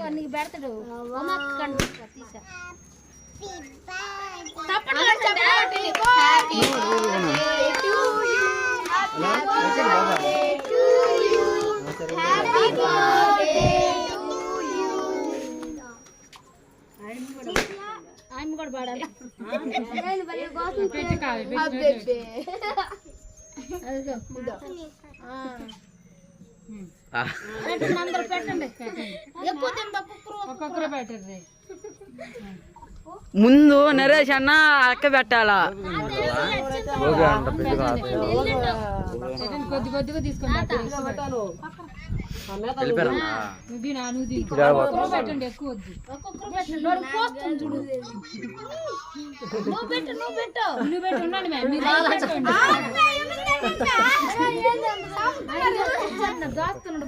నీకు పెడతాడు తీసా ఆయన కూడా పాడాలి అందరూ పెట్టండి ఎక్కువ ఒక్కొక్కరు పెట్టండి ముందు నరేష్ అన్న అక్క పెట్టాలా కొద్ది కొద్దిగా తీసుకుంటా పెట్టండి ఎక్కువ వద్దు నువ్వు పెట్టు ఉండండి దాస్తున్నాడు